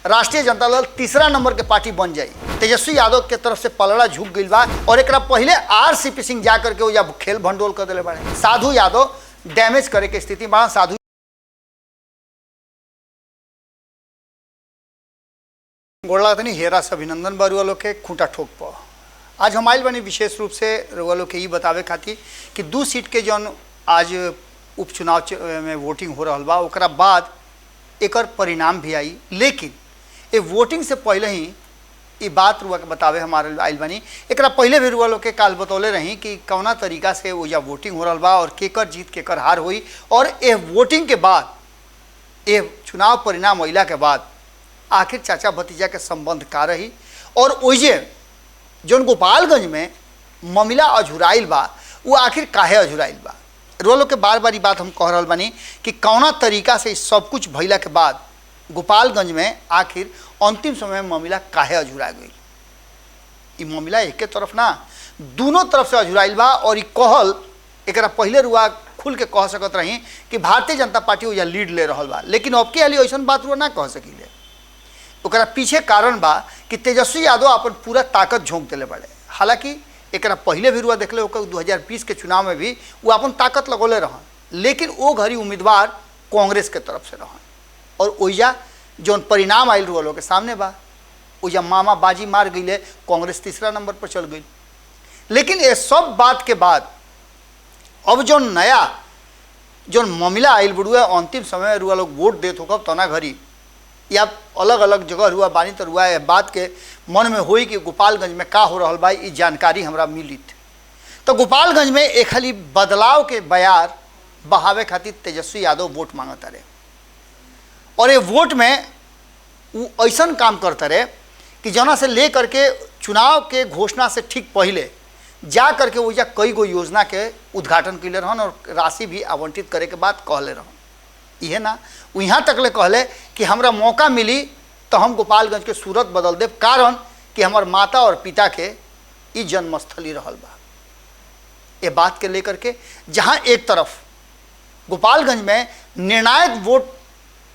राष्ट्रीय जनता दल तीसरा नंबर के पार्टी बन जाई। तेजस्वी यादव के तरफ से पलड़ा झुक गई बा और एक पहले RCP सिंह जा करके वो खेल भंडोल कर दिले बाड़े। साधु यादव डैमेज करे के स्थिति बड़ा। साधु गोड़ला तनी हेरा से अभिनंदन बरुआ लोग के खूंटा ठोक प। आज हम आइल बनी विशेष रूप से रुआ लोग के ये बतावे खातिर कि 2 सीट के जौन आज उपचुनाव में वोटिंग हो रहा बा ओकरा बाद एकर परिणाम भी आई, लेकिन ये वोटिंग से पहले ही ये बात रुआ के बतावे हमारे आइल बनी। एकरा पहले भी रुआ लोग के काल बतौले रही कि कौना तरीका से वो वोटिंग हो रहा बा और केकर जीत केकर हार हुई, और ये वोटिंग के बाद ये चुनाव परिणाम अइला के बाद आखिर चाचा भतीजा के संबंध का रही और ओइजे जौन गोपालगंज में मामला अझुराइल बा वो आखिर काहे अझुराइल बा। रुआ लोग के बार बार बात हम कह रहा बानी कि कौना तरीका से सब कुछ भइला के बाद गोपालगंज में आखिर अंतिम समय में मामला काहे अझुरा गई। ये मामला एक तरफ ना दोनों तरफ से अझुराइल बा और ये कहल एकरा पहले रुआ खुल के कह सकत रही कि भारतीय जनता पार्टी वो लीड ले रहा बा, लेकिन अब के हाली ऐसा बात रुआ ना कह सकीले। ओकरा पीछे कारण बा कि तेजस्वी यादव अपन पूरा ताकत झोंक दिले बड़े। हालांकि एकरा पहले भी रुआ देखले 2020 के चुनाव में भी वो अपन ताकत लगोले रहन, लेकिन वो घड़ी उम्मीदवार कांग्रेस के तरफ से रहन और ओइजा जौन परिणाम आयल रुआ लोग के सामने बा ओइजा मामा बाजी मार गई, कांग्रेस तीसरा नंबर पर चल गई। लेकिन ये सब बात के बाद अब जो नया जो मामला आयल बुढ़ुआ अंतिम समय रुआ लोग वोट देत हो तना घड़ी या अलग अलग जगह रुआ बानी तो रुआ बात के मन में हुई कि गोपालगंज में का हो रहा बा ये जानकारी हमरा मिली। तो गोपालगंज में एक खाली बदलाव के बयार बहावे खातिर तेजस्वी यादव वोट मांगता रहे और ये वोट में वो ऐसा काम करता रहे कि जना से ले करके चुनाव के घोषणा से ठीक पहले जा करके वही कई गो योजना के उद्घाटन कैले रहन और राशि भी आवंटित करे के बाद कहले रहन। इहे ना वो यहाँ तक ले कहले कि हमरा मौका मिली तो हम गोपालगंज के सूरत बदल देव, कारण कि हमार माता और पिता के ई जन्मस्थली रहल बा। ये बात के लेकर के जहाँ एक तरफ गोपालगंज में निर्णायक वोट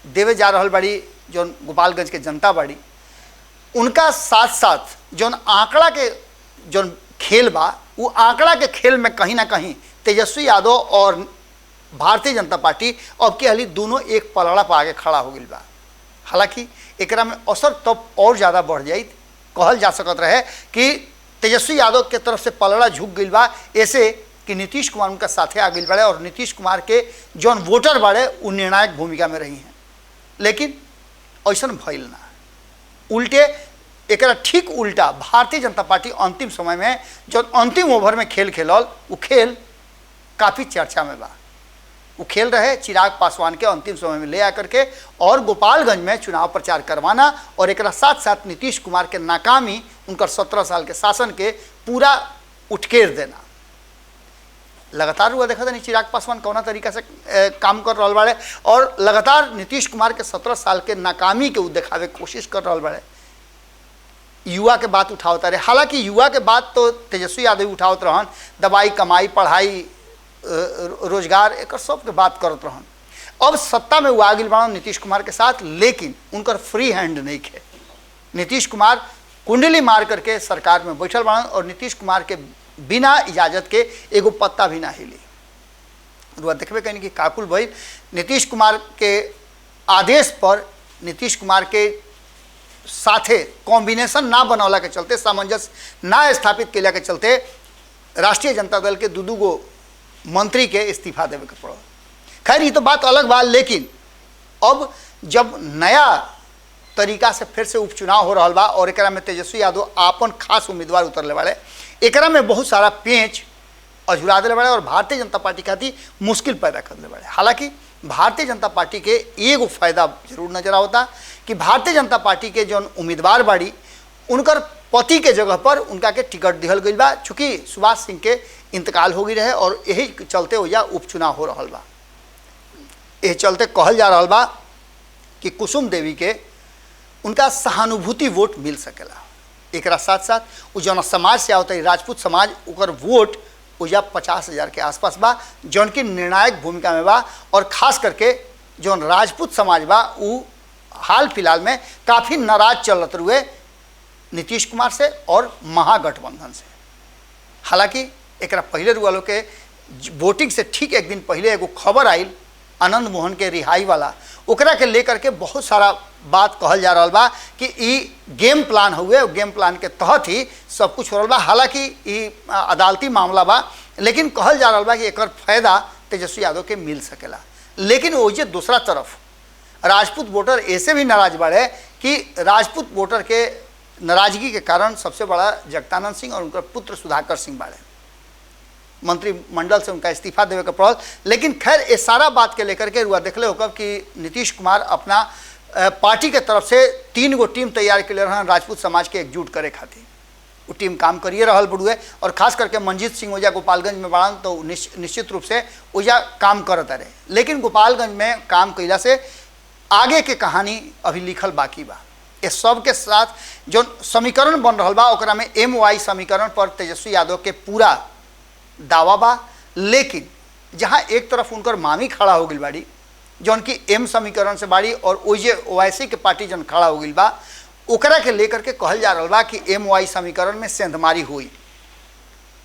देवे जा रहल बाड़ी जो गोपालगंज के जनता बाड़ी, उनका साथ साथ जौन आंकड़ा के जौन खेल बा वो आंकड़ा के खेल में कहीं ना कहीं तेजस्वी यादव और भारतीय जनता पार्टी अब के हाली दोनों एक पलड़ा पर आगे खड़ा हो गई बा। हालांकि एकरा में असर तब और ज़्यादा बढ़ जाई, कहल जा सकत रहे कि तेजस्वी यादव के तरफ से पलड़ा झुक गई बा ऐसे कि नीतीश कुमार उनका साथे आ गई बड़े और नीतीश कुमार के जौन वोटर बाड़े वो निर्णायक भूमिका में रही हैं। लेकिन ऐसा भइल ना, उल्टे एकरा ठीक उल्टा भारतीय जनता पार्टी अंतिम समय में जो अंतिम ओवर में खेल खेलल वो खेल काफ़ी चर्चा में बा। वो खेल रहे चिराग पासवान के अंतिम समय में ले आकर के और गोपालगंज में चुनाव प्रचार करवाना और एक साथ साथ नीतीश कुमार के नाकामी उनकर 17 साल के शासन के पूरा उठकेर देना। लगातार हुआ देखा था नहीं चिराग पासवान कौना तरीका से काम कर रहा बाड़े और लगातार नीतीश कुमार के 17 साल के नाकामी के दिखावे कोशिश कर रहा बाड़े। युवा के बात उठावता रहे, हालांकि युवा के बात तो तेजस्वी यादव उठावत रहन, दवाई कमाई पढ़ाई रोजगार एक सब के बात करत रहन। अब सत्ता में वो आ गई बाड़न नीतीश कुमार के साथ, लेकिन उनकर फ्री हैंड नहीं खे। नीतीश कुमार कुंडली मार करके सरकार में बैठल बाड़न और नीतीश कुमार के बिना इजाजत के एगो पत्ता भी ना हिली। रुआ देखबे कहीं कि काकुल भाई नीतीश कुमार के आदेश पर नीतीश कुमार के साथे कॉम्बिनेशन ना बनौला के चलते, सामंजस्य ना स्थापित कैला के चलते राष्ट्रीय जनता दल के दू गो मंत्री के इस्तीफा देवे के पड़ल। खैर ये तो बात अलग बात, लेकिन अब जब नया तरीका से फिर से उपचुनाव हो रहा बा और एकरा में तेजस्वी यादव आपन खास उम्मीदवार उतरले वाले, एकरा में बहुत सारा पेंच अझुरा दिले बड़े और भारतीय जनता पार्टी खातिर मुश्किल पैदा कर दिले बड़े। हालांकि भारतीय जनता पार्टी के एगो फायदा जरूर नजर आवता कि भारतीय जनता पार्टी के जो उम्मीदवार बाड़ी उनकर पति के जगह पर उनका के टिकट दिहल गई बा, चूँकि सुभाष सिंह के इंतकाल हो गई रहे और यही चलते हो उपचुनाव हो रहा बा। यही चलते कहल जा रहा बा कि कुसुम देवी के उनका सहानुभूति वोट मिल सकेला। एक साथ साथ वो जौन समाज से आवता राजपूत समाज ओकर वोट उजा 50,000 के आसपास बा, जौन की निर्णायक भूमिका में बा और खास करके जौन राजपूत समाज बा वो हाल फिलहाल में काफ़ी नाराज चलत हुए नीतीश कुमार से और महागठबंधन से। हालांकि एक पहले वालों के वोटिंग से ठीक एक दिन पहले एगो खबर आयल आनंद मोहन के रिहाई वाला, ओकरा के लेकर के बहुत सारा बात कहल जा रहा बा कि ई गेम प्लान हुए, गेम प्लान के तहत ही सब कुछ हो रहा बा। हालांकि ई अदालती मामला बा, लेकिन कहल जा रहा बा कि एक फायदा तेजस्वी यादव के मिल सकेला। लेकिन वही दूसरा तरफ राजपूत वोटर ऐसे भी नाराज बाड़े कि राजपूत वोटर के नाराजगी के कारण सबसे बड़ा जगदानंद सिंह और उनका पुत्र सुधाकर सिंह बाड़े, मंत्रिमंडल से उनका इस्तीफा देवे के पड़ल। लेकिन खैर ये सारा बात के लेकर के रुआ देखले होकर कि नीतीश कुमार अपना पार्टी के तरफ से 3 गो टीम तैयार के लिए रहन राजपूत समाज के एकजुट करे खातिर। वो टीम काम करिए रहल बड़ुए और खास करके मंजीत सिंह ओझा गोपालगंज में बढ़ान तो निश्चित रूप से ओझा काम करता रहे। लेकिन गोपालगंज में काम कैला से आगे के कहानी अभी लिखल बाकी बा। ये सब के साथ जो समीकरण बन रहा बा ओकरा में MY समीकरण पर तेजस्वी यादव के पूरा दावा बा। लेकिन जहाँ एक तरफ उनकर मामी खड़ा हो गई बाड़ी जौन की M समीकरण से बाड़ी और ओजे OIC के पार्टी जौन खड़ा हो गई बा ओकरा के लेकर के कहल जा रहा बा कि MY समीकरण में सेंधमारी हुई।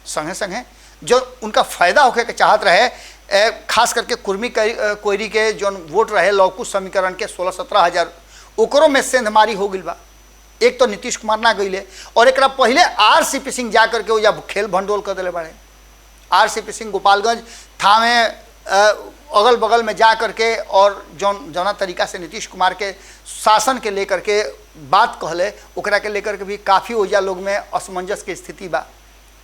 संगे संगे जो उनका फायदा होके के चाहत रहे, खास करके कुर्मी कोयरी के जौन वोट रहे लौकुश समीकरण के 16-17 हज़ार ओकरों में सेंधमारी हो गई बा। एक तो नीतीश कुमार ना गईले और एक पहले RCP सिंह जा करके वो खेल भंडोल कर दिले बाड़े। RCP सिंह गोपालगंज थामे अगल बगल में जा करके और जौना तरीका से नीतीश कुमार के शासन के लेकर के बात कहले ओकरा के लेकर के भी काफ़ी ओजा लोग में असमंजस के स्थिति बा,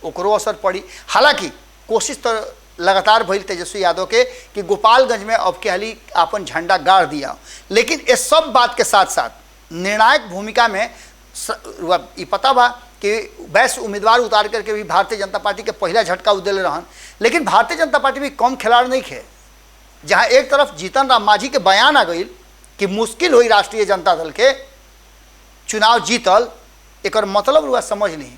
ओकरो असर पड़ी। हालांकि कोशिश तो लगातार भइल तेजस्वी यादव के कि गोपालगंज में अब के हाली अपन झंडा गाड़ दिया। लेकिन इस सब बात के साथ साथ निर्णायक भूमिका में ये पता बा कि वैसे उम्मीदवार उतार करके भी भारतीय जनता पार्टी के पहला झटका उदेले रहन। लेकिन भारतीय जनता पार्टी भी कम खिलाड़ नहीं खे। जहाँ एक तरफ जीतन राम मांझी के बयान आ गई कि मुश्किल हुई राष्ट्रीय जनता दल के चुनाव जीतल, एक मतलब रुआ समझ नहीं।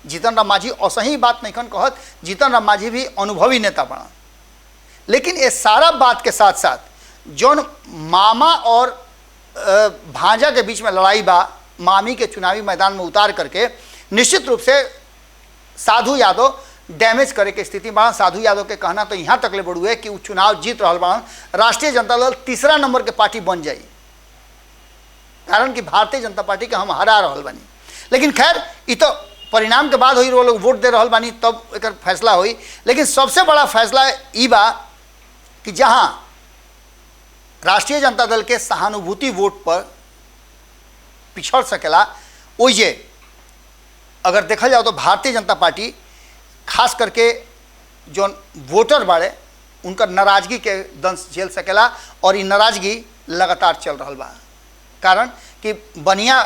जीतन राम मांझी असही बात नहीं कहत, जीतन राम मांझी भी अनुभवी नेता बना। लेकिन ये सारा बात के साथ साथ जौन मामा और भांजा के बीच में लड़ाई बा, मामी के चुनावी मैदान में उतार करके निश्चित रूप से साधु यादव डैमेज करे के स्थिति बड़ा। साधु यादव के कहना तो यहाँ तक ले बढ़ुए कि वो चुनाव जीत रहा बड़ा, राष्ट्रीय जनता दल तीसरा नंबर के पार्टी बन जाई, कारण कि भारतीय जनता पार्टी के हम हरा रहा बानी। लेकिन खैर ये तो परिणाम के बाद हुई, वो लोग वोट दे रहा बानी तब एक फैसला हुई। लेकिन सबसे बड़ा फैसला ई बा कि जहाँ राष्ट्रीय जनता दल के सहानुभूति वोट पर पिछड़ सकेला, ओइजे अगर देखा जाओ तो भारतीय जनता पार्टी खास करके जो वोटर बाड़े उनका नाराजगी के दंश झेल सकेला। और ये नाराजगी लगातार चल रहा बा, कारण कि बनिया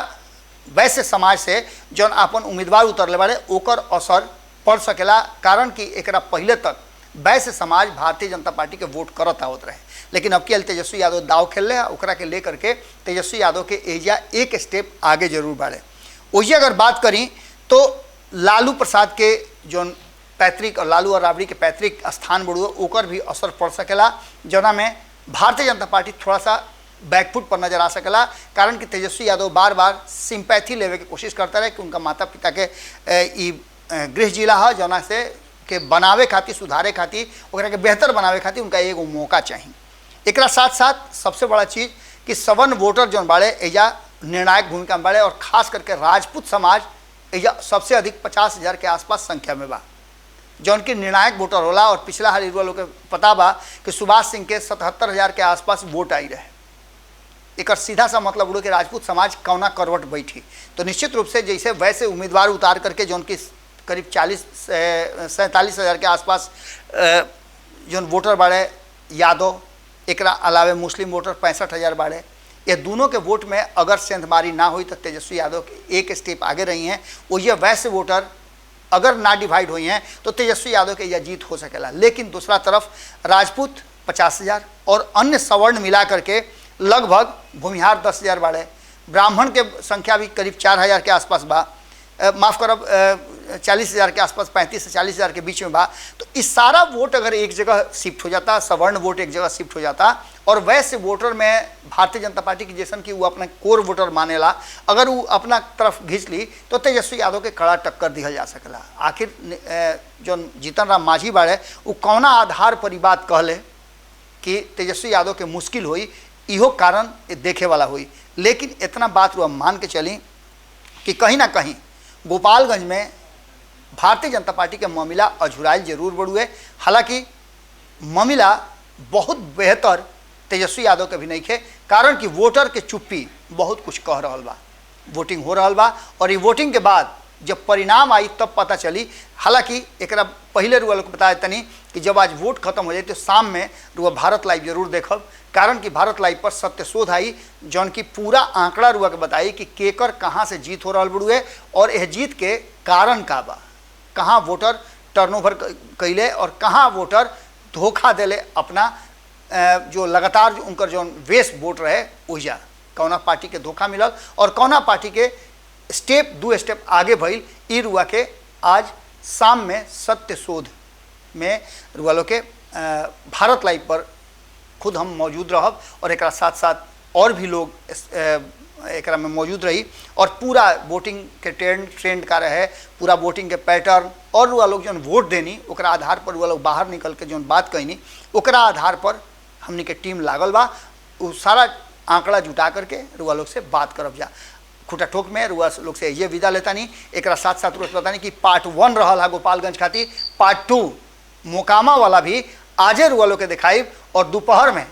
वैसे समाज से जौन अपन उम्मीदवार उतरले बाड़े ओकर असर पड़ सकेला, कारण कि एकरा पहले तक वैसे समाज भारतीय जनता पार्टी के वोट करत आवत रहे। लेकिन अब के तेजस्वी यादव दाव खेल रहे, ओकरा के लेकर के तेजस्वी यादव के एजा एक स्टेप आगे जरूर बढ़े। वही अगर बात करी तो लालू प्रसाद के जो पैतृक और लालू और राबड़ी के पैतृक स्थान बढ़ुए ओकर भी असर पड़ सकेला, जना में भारतीय जनता पार्टी थोड़ा सा बैकफुट पर नजर आ सकेला, कारण कि तेजस्वी यादव बार बार सिंपैथी लेवे की कोशिश करता रहे कि उनका माता पिता के गृह जिला है जना से के बनावे खातिर, सुधारे खातिर, ओकरा के बेहतर बनावे खातिर उनका एगो मौका चाहिए। एक साथ साथ सबसे बड़ा चीज़ कि सवर्ण वोटर जो बाड़े एजा निर्णायक भूमिका में बाड़े और ख़ास करके राजपूत समाज एजा सबसे अधिक 50,000 के आसपास संख्या में बा, जौन की निर्णायक वोटर होला। और पिछला हाल इस लोग के पता बा कि सुभाष सिंह के 77,000 के आसपास वोट आई रहे। एक सीधा सा मतलब उड़ो कि राजपूत समाज कौना करवट बैठी। तो निश्चित रूप से जैसे वैसे उम्मीदवार उतार करके जौन की करीब 47,000 के आसपास जो वोटर बाड़े यादव, एक अलावे मुस्लिम वोटर 65,000 बाड़े। ये दोनों के वोट में अगर सेंधमारी ना हुई तो तेजस्वी यादव के एक स्टेप आगे रही हैं। वो ये वैसे वोटर अगर ना डिवाइड हुई हैं तो तेजस्वी यादव के यह जीत हो सकेला। लेकिन दूसरा तरफ राजपूत 50,000 और अन्य सवर्ण मिला करके लगभग भूमिहार 10,000 बाड़े। ब्राह्मण के संख्या भी करीब 4,000 के आसपास बा। माफ़ करब 40,000 के आसपास, 35 से 40,000 के बीच में बा। तो इस सारा वोट अगर एक जगह शिफ्ट हो जाता, सवर्ण वोट एक जगह शिफ्ट हो जाता, और वैसे वोटर में भारतीय जनता पार्टी की जैसन कि वो अपना कोर वोटर मानेला, अगर वो अपना तरफ घींच ली तो तेजस्वी यादव के कड़ा टक्कर दिहल जा सकेला। आखिर जो जीतन राम मांझी बाड़े वो कौना आधार पर बात कहले कि तेजस्वी यादव के मुश्किल हुई, इहो कारण देखे वाला हुई। लेकिन इतना बात वो मान के चली कि कहीं ना कहीं गोपालगंज में भारतीय जनता पार्टी के मामला अझुराइल जरूर बढ़ुए। हालांकि मामला बहुत बेहतर तेजस्वी यादव के भी नहीं खे, कारण कि वोटर के चुप्पी बहुत कुछ कह रहा बा। वोटिंग हो रहा बा और ये वोटिंग के बाद जब परिणाम आई तब पता चली। हालांकि एक पहले रुआ लोग बताया तनी कि जब आज वोट खत्म हो जाए तो शाम में रुआ भारत लाइव जरूर देखब, कारण कि भारत लाइव पर सत्य शोध आई जौन की पूरा आंकड़ा रुआ के बताई कि केकर कहाँ से जीत हो रहा बड़ुए और यह जीत के कारण का बा, कहाँ वोटर टर्नओवर कैले और कहाँ वोटर धोखा दिले अपना जो लगातार उनकर जो वेस्ट वोट रहे ओहिजा कौना पार्टी के धोखा मिलल और कौना पार्टी के स्टेप 2 स्टेप आगे भइल। ई रुआ के आज शाम में सत्य शोध में रुआ लोग के भारत लाइव पर खुद हम मौजूद रहब और एक साथ साथ और भी लोग एक में मौजूद रही और पूरा वोटिंग के ट्रेंड का रहे, पूरा वोटिंग के पैटर्न और रुआ लोग जो वोट देनी ओकरा आधार पर रुआ लोग बाहर निकल के जो बात कहनी ओकरा आधार पर हमनी के टीम लागल बा। वो सारा आंकड़ा जुटा करके रुआ लोग से बात करब जा। खुटा ठोक में रुआ लोग से ये विदा लेता नहीं, एक साथ साथ रुआ पता नहीं कि पार्ट 1 रहा गोपालगंज खातिर, पार्ट 2 मोकामा वाला भी आजे रुआ लोग के दिखाई और दोपहर में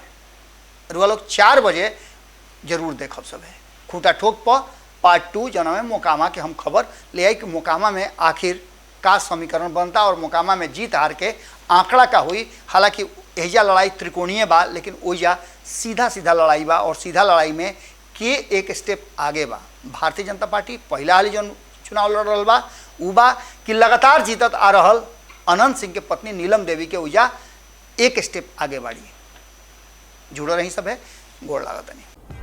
रुआ लोग 4 बजे जरूर देखब सब है। खूटा ठोक पर पार्ट 2 जना में मोकामा के हम खबर ले आई कि मोकामा में आखिर का समीकरण बनता और मोकामा में जीत हार के आंकड़ा का हुई। हालांकि एहिजा लड़ाई त्रिकोणीय बा, लेकिन ओहिजा सीधा सीधा लड़ाई बा और सीधा लड़ाई में के एक स्टेप आगे बा। भारतीय जनता पार्टी पहला हाली जो चुनाव लड़ रहा बा उ बा कि लगातार जीतत आ रहल अनंत सिंह के पत्नी नीलम देवी के ओहिजा एक स्टेप आगे बाड़ी। जुड़ो रही सब है, गोड़ लागत नहीं।